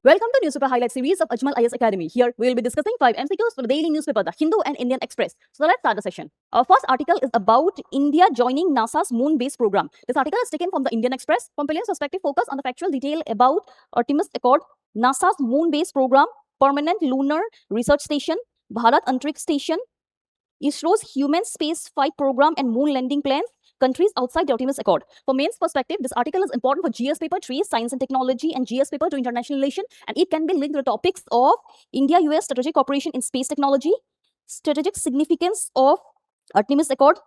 Welcome to Newspaper Highlight Series of Ajmal IS Academy. Here we will be discussing 5 MCQs for the daily newspaper, The Hindu and Indian Express. So let's start the session. Our first article is about India joining NASA's moon-based program. This article is taken from the Indian Express. From Prelims perspective, focus on the factual detail about Artemis Accord, NASA's moon-based program, Permanent Lunar Research Station, Bharat Antariksh Station, ISRO's Human Space Flight Program and moon landing plans, countries outside the Artemis Accord. For mains perspective, this article is important for GS paper 3, Science and Technology, and GS paper 2, International Relation, and it can be linked to the topics of India-US strategic cooperation in space technology, strategic significance of Artemis Accord,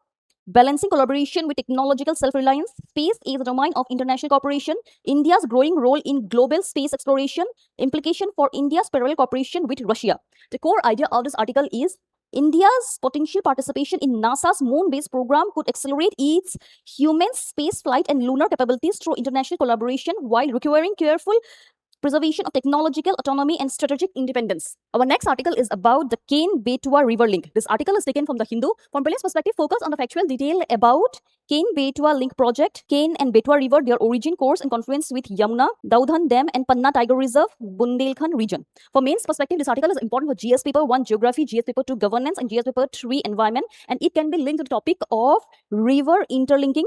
balancing collaboration with technological self-reliance, space is a domain of international cooperation, India's growing role in global space exploration, implication for India's parallel cooperation with Russia. The core idea of this article is India's potential participation in NASA's moon-based program could accelerate its human space flight and lunar capabilities through international collaboration while requiring careful preservation of technological autonomy and strategic independence. Our next article is about the Ken-Betwa River Link. This article is taken from the Hindu. From Prelims perspective, focus on the factual detail about Ken-Betwa Link project, Ken and Betwa River, their origin, course, and confluence with Yamuna, Daudhan Dam, and Panna Tiger Reserve, Bundelkhand region. For mains perspective, this article is important for GS paper 1 Geography, GS paper 2 Governance, and GS paper 3 Environment, and it can be linked to the topic of river interlinking,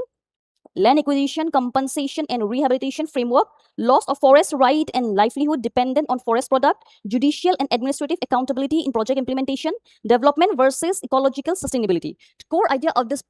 land acquisition, compensation and rehabilitation framework, loss of forest right and livelihood dependent on forest product, judicial and administrative accountability in project implementation, development versus ecological sustainability. The core idea of this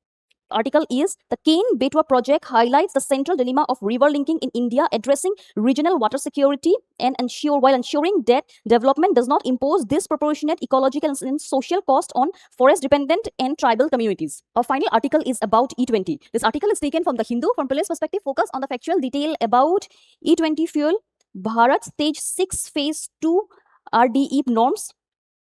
article is the Ken-Betwa project highlights the central dilemma of river linking in India, addressing regional water security and while ensuring that development does not impose disproportionate ecological and social cost on forest-dependent and tribal communities. Our final article is about E20. This article is taken from the Hindu. From Prelims perspective, focus on the factual detail about E20 fuel, Bharat Stage 6 Phase 2 RDE norms,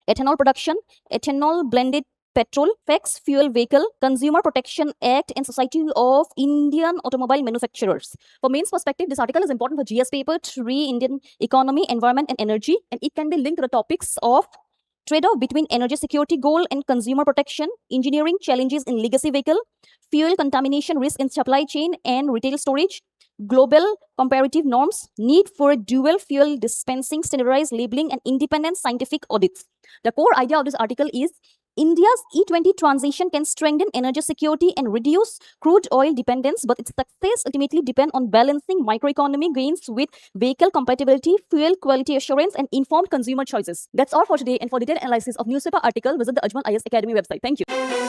ethanol production, ethanol blended petrol, FEX Fuel Vehicle, Consumer Protection Act, and Society of Indian Automobile Manufacturers. For mains perspective, this article is important for GS paper 3, Indian Economy, Environment, and Energy, and it can be linked to the topics of trade-off between energy security goal and consumer protection, engineering challenges in legacy vehicle, fuel contamination risk in supply chain and retail storage, global comparative norms, need for dual fuel dispensing, standardized labeling, and independent scientific audits. The core idea of this article is India's E20 transition can strengthen energy security and reduce crude oil dependence, but its success ultimately depends on balancing microeconomic gains with vehicle compatibility, fuel quality assurance, and informed consumer choices. That's all for today, and for detailed analysis of newspaper article, visit the Ajmal IS Academy website. Thank you.